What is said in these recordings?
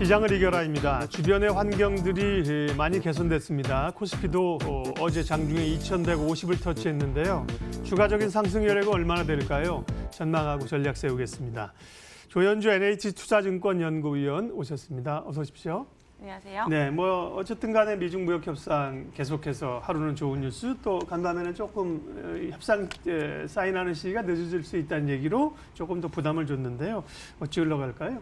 시장을 이겨라입니다. 주변의 환경들이 많이 개선됐습니다. 코스피도 어제 장중에 2150을 터치했는데요. 추가적인 상승 여력은 얼마나 될까요? 전망하고 전략 세우겠습니다. 조현주 NH투자증권 연구위원 오셨습니다. 어서 오십시오. 안녕하세요. 네, 어쨌든 간에 미중 무역 협상 계속해서 하루는 좋은 뉴스, 또 간밤에는 조금 협상 사인하는 시기가 늦어질 수 있다는 얘기로 조금 더 부담을 줬는데요. 어찌 흘러갈까요?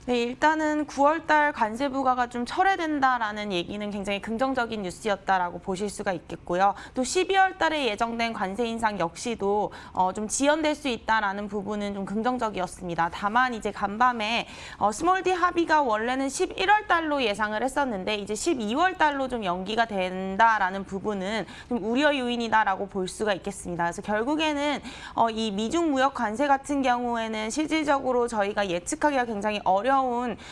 네, 일단은 9월달 관세 부과가 좀 철회된다라는 얘기는 굉장히 긍정적인 뉴스였다라고 보실 수가 있겠고요. 또 12월달에 예정된 관세 인상 역시도 좀 지연될 수 있다라는 부분은 좀 긍정적이었습니다. 다만 이제 간밤에 스몰 D 합의가 원래는 11월달로 예상을 했었는데 이제 12월달로 좀 연기가 된다라는 부분은 좀 우려 요인이다라고 볼 수가 있겠습니다. 그래서 결국에는 이 미중 무역 관세 같은 경우에는 실질적으로 저희가 예측하기가 굉장히 어려운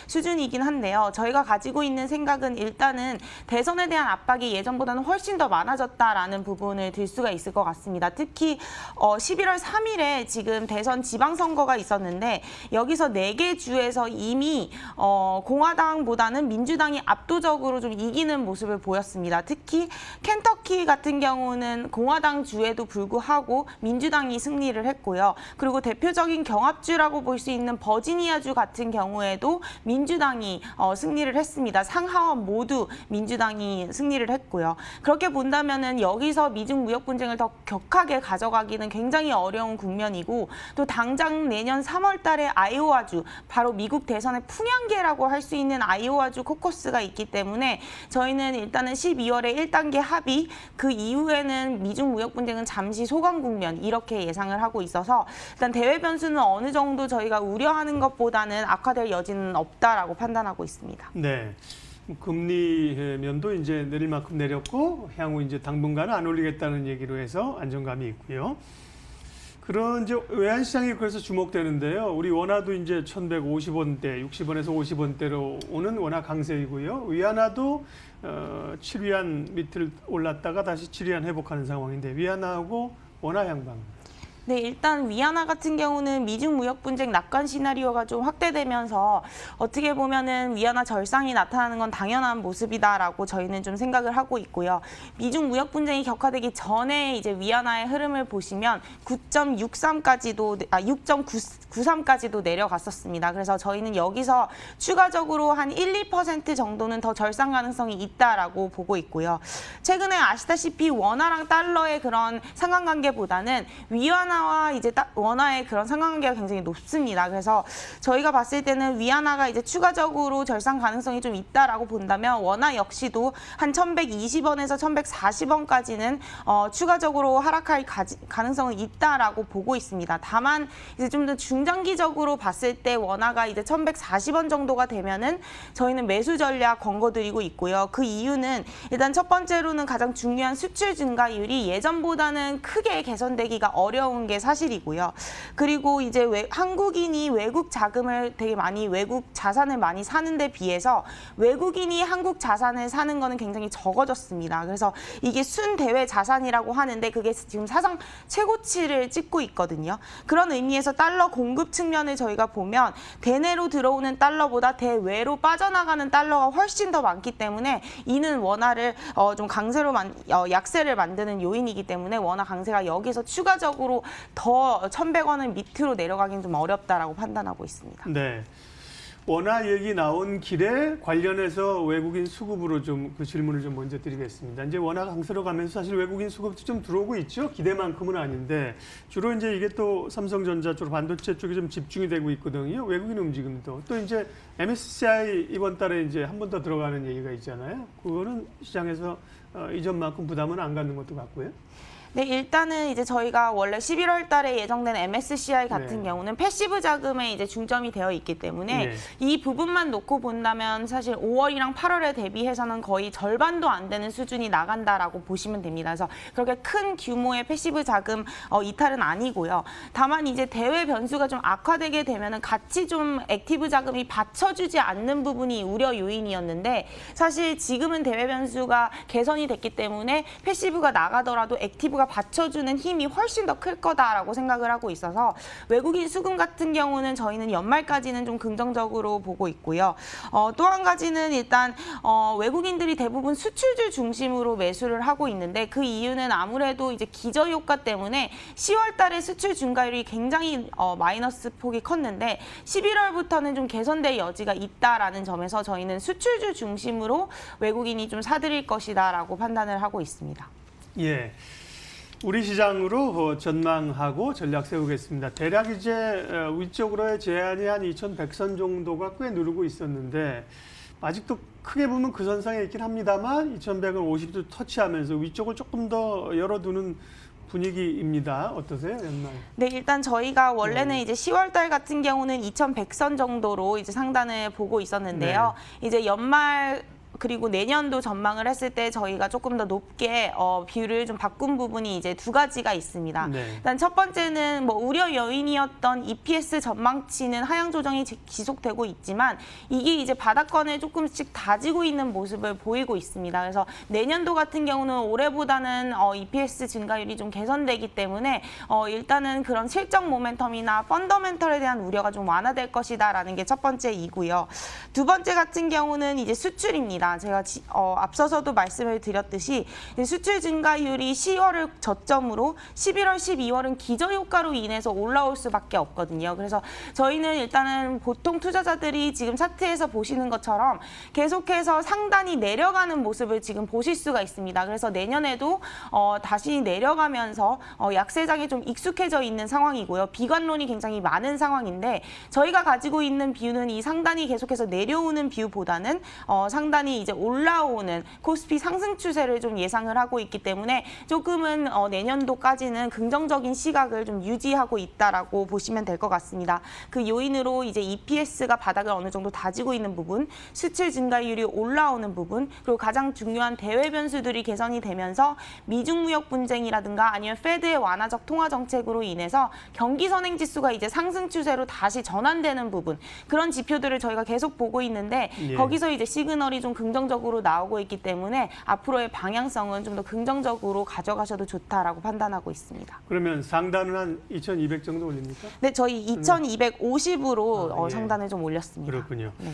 수준이긴 한데요. 저희가 가지고 있는 생각은 일단은 대선에 대한 압박이 예전보다는 훨씬 더 많아졌다라는 부분을 들 수가 있을 것 같습니다. 특히 11월 3일에 지금 대선 지방선거가 있었는데 여기서 4개 주에서 이미 공화당보다는 민주당이 압도적으로 좀 이기는 모습을 보였습니다. 특히 켄터키 같은 경우는 공화당 주에도 불구하고 민주당이 승리를 했고요. 그리고 대표적인 경합주라고 볼 수 있는 버지니아주 같은 경우에 도 민주당이 승리를 했습니다. 상하원 모두 민주당이 승리를 했고요. 그렇게 본다면은 여기서 미중 무역 분쟁을 더 격하게 가져가기는 굉장히 어려운 국면이고 또 당장 내년 3월 달에 아이오와주, 바로 미국 대선의 풍향계라고 할 수 있는 아이오와주 코커스가 있기 때문에 저희는 일단은 12월에 1단계 합의, 그 이후에는 미중 무역 분쟁은 잠시 소강 국면 이렇게 예상을 하고 있어서 일단 대외 변수는 어느 정도 저희가 우려하는 것보다는 악화될 여지는 없다라고 판단하고 있습니다. 네, 금리 면도 이제 내릴 만큼 내렸고 향후 이제 당분간은 안 올리겠다는 얘기로 해서 안정감이 있고요. 그런 이제 외환 시장이 그래서 주목되는데요. 우리 원화도 이제 1,150원대, 60원에서 50원대로 오는 원화 강세이고요. 위안화도 7위안 밑을 올랐다가 다시 7위안 회복하는 상황인데 위안화하고 원화 양방. 네, 일단 위안화 같은 경우는 미중 무역 분쟁 낙관 시나리오가 좀 확대되면서 어떻게 보면은 위안화 절상이 나타나는 건 당연한 모습이다라고 저희는 좀 생각을 하고 있고요. 미중 무역 분쟁이 격화되기 전에 이제 위안화의 흐름을 보시면 6.93까지도 내려갔었습니다. 그래서 저희는 여기서 추가적으로 한 1~2% 정도는 더 절상 가능성이 있다라고 보고 있고요. 최근에 아시다시피 원화랑 달러의 그런 상관관계보다는 위안화와 이제 원화의 그런 상관관계가 굉장히 높습니다. 그래서 저희가 봤을 때는 위안화가 이제 추가적으로 절상 가능성이 좀 있다라고 본다면 원화 역시도 한 1,120원에서 1,140원까지는 추가적으로 하락할 가능성은 있다라고 보고 있습니다. 다만 이제 좀 더 중장기적으로 봤을 때 원화가 이제 1,140원 정도가 되면은 저희는 매수 전략 권고드리고 있고요. 그 이유는 일단 첫 번째로는 가장 중요한 수출 증가율이 예전보다는 크게 개선되기가 어려운 게 사실이고요. 그리고 이제 한국인이 외국 자금을 되게 많이, 외국 자산을 많이 사는 데 비해서 외국인이 한국 자산을 사는 거는 굉장히 적어졌습니다. 그래서 이게 순대외 자산이라고 하는데 그게 지금 사상 최고치를 찍고 있거든요. 그런 의미에서 달러 공급 측면을 저희가 보면 대내로 들어오는 달러보다 대외로 빠져나가는 달러가 훨씬 더 많기 때문에 이는 원화를 좀 강세로 약세를 만드는 요인이기 때문에 원화 강세가 여기서 추가적으로 더 1,100원을 밑으로 내려가기는 좀 어렵다라고 판단하고 있습니다. 네. 원화 얘기 나온 길에 관련해서 외국인 수급으로 좀 그 질문을 좀 먼저 드리겠습니다. 이제 원화 강세로 가면서 사실 외국인 수급도 좀 들어오고 있죠. 기대만큼은 아닌데 주로 이제 이게 또 삼성전자 쪽, 반도체 쪽에 좀 집중이 되고 있거든요. 외국인 움직임도. 또 이제 MSCI 이번 달에 이제 한 번 더 들어가는 얘기가 있잖아요. 그거는 시장에서 이전만큼 부담은 안 갖는 것도 같고요. 네, 일단은 이제 저희가 원래 11월 달에 예정된 MSCI 같은 경우는 패시브 자금에 이제 중점이 되어 있기 때문에 이 부분만 놓고 본다면 사실 5월이랑 8월에 대비해서는 거의 절반도 안 되는 수준이 나간다라고 보시면 됩니다. 그래서 그렇게 큰 규모의 패시브 자금 이탈은 아니고요. 다만 이제 대외 변수가 좀 악화되게 되면은 같이 좀 액티브 자금이 받쳐주지 않는 부분이 우려 요인이었는데 사실 지금은 대외 변수가 개선이 됐기 때문에 패시브가 나가더라도 액티브가 지수가 받쳐주는 힘이 훨씬 더 클 거다라고 생각을 하고 있어서 외국인 수급 같은 경우는 저희는 연말까지는 좀 긍정적으로 보고 있고요. 또 한 가지는 일단 외국인들이 대부분 수출주 중심으로 매수를 하고 있는데 그 이유는 아무래도 이제 기저 효과 때문에 10월 달에 수출 증가율이 굉장히 마이너스 폭이 컸는데 11월부터는 좀 개선될 여지가 있다라는 점에서 저희는 수출주 중심으로 외국인이 좀 사들일 것이다라고 판단을 하고 있습니다. 예. 우리 시장으로 전망하고 전략 세우겠습니다. 대략 이제 위쪽으로의 제한이 한 2100선 정도가 꽤 누르고 있었는데 아직도 크게 보면 그 선상에 있긴 합니다만 2100은 50도 터치하면서 위쪽을 조금 더 열어두는 분위기입니다. 어떠세요, 연말? 네, 일단 저희가 원래는 이제 10월 달 같은 경우는 2100선 정도로 이제 상단을 보고 있었는데요. 이제 연말 그리고 내년도 전망을 했을 때 저희가 조금 더 높게 비율을 좀 바꾼 부분이 이제 두 가지가 있습니다. 일단 첫 번째는 뭐 우려 요인이었던 EPS 전망치는 하향 조정이 지속되고 있지만 이게 이제 바닥권을 조금씩 다지고 있는 모습을 보이고 있습니다. 그래서 내년도 같은 경우는 올해보다는 EPS 증가율이 좀 개선되기 때문에 일단은 그런 실적 모멘텀이나 펀더멘털에 대한 우려가 좀 완화될 것이다라는 게 첫 번째이고요. 두 번째 같은 경우는 이제 수출입니다. 제가 앞서서도 말씀을 드렸듯이 수출 증가율이 10월을 저점으로 11월, 12월은 기저효과로 인해서 올라올 수밖에 없거든요. 그래서 저희는 일단은 보통 투자자들이 지금 차트에서 보시는 것처럼 계속해서 상단이 내려가는 모습을 지금 보실 수가 있습니다. 그래서 내년에도 다시 내려가면서 약세장에 좀 익숙해져 있는 상황이고요. 비관론이 굉장히 많은 상황인데 저희가 가지고 있는 뷰는 이 상단이 계속해서 내려오는 뷰보다는 상단이 이제 올라오는 코스피 상승 추세를 좀 예상을 하고 있기 때문에 조금은 내년도까지는 긍정적인 시각을 좀 유지하고 있다라고 보시면 될 것 같습니다. 그 요인으로 이제 EPS가 바닥을 어느 정도 다지고 있는 부분, 수출 증가율이 올라오는 부분, 그리고 가장 중요한 대외 변수들이 개선이 되면서 미중 무역 분쟁이라든가 아니면 페드의 완화적 통화 정책으로 인해서 경기 선행 지수가 이제 상승 추세로 다시 전환되는 부분, 그런 지표들을 저희가 계속 보고 있는데 거기서 이제 시그널이 좀 긍정적으로 나오고 있기 때문에 앞으로의 방향성은 좀 더 긍정적으로 가져가셔도 좋다라고 판단하고 있습니다. 그러면 상단은 한 2200 정도 올립니까? 네, 저희 2250으로 상단을 좀 올렸습니다. 그렇군요. 네.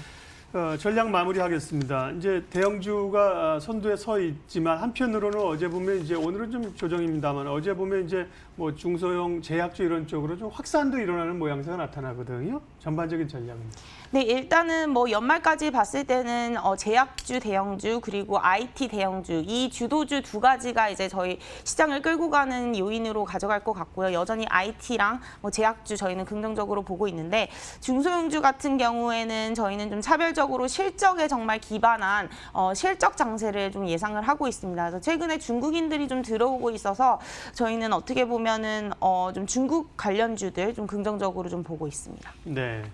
전략 마무리하겠습니다. 이제 대형주가 선두에 서 있지만 한편으로는 어제 보면 이제 오늘은 좀 조정입니다만 어제 보면 이제 뭐 중소형 제약주 이런 쪽으로 좀 확산도 일어나는 모양새가 나타나거든요. 전반적인 전략입니다. 네, 일단은 뭐 연말까지 봤을 때는 제약주, 대형주 그리고 IT 대형주 이 주도주 두 가지가 이제 저희 시장을 끌고 가는 요인으로 가져갈 것 같고요. 여전히 IT랑 뭐 제약주 저희는 긍정적으로 보고 있는데 중소형주 같은 경우에는 저희는 좀 차별적으로 실적에 정말 기반한 실적 장세를 좀 예상을 하고 있습니다. 그래서 최근에 중국인들이 좀 들어오고 있어서 저희는 어떻게 보면은 좀 중국 관련주들 좀 긍정적으로 좀 보고 있습니다. 네.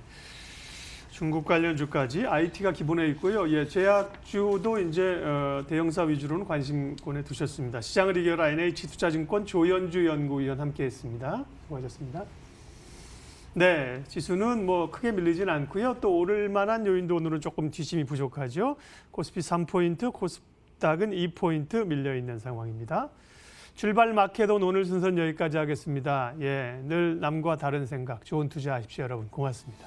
중국 관련주까지 IT가 기본에 있고요. 예, 제약주도 이제 대형사 위주로는 관심권에 두셨습니다. 시장을 이겨라 NH투자증권 조현주 연구위원 함께했습니다. 수고하셨습니다. 네, 지수는 뭐 크게 밀리진 않고요. 또 오를 만한 요인도 오늘은 조금 뒷심이 부족하죠. 코스피 3포인트, 코스닥은 2포인트 밀려 있는 상황입니다. 출발 마켓온 오늘 순서는 여기까지 하겠습니다. 예, 늘 남과 다른 생각, 좋은 투자하십시오, 여러분. 고맙습니다.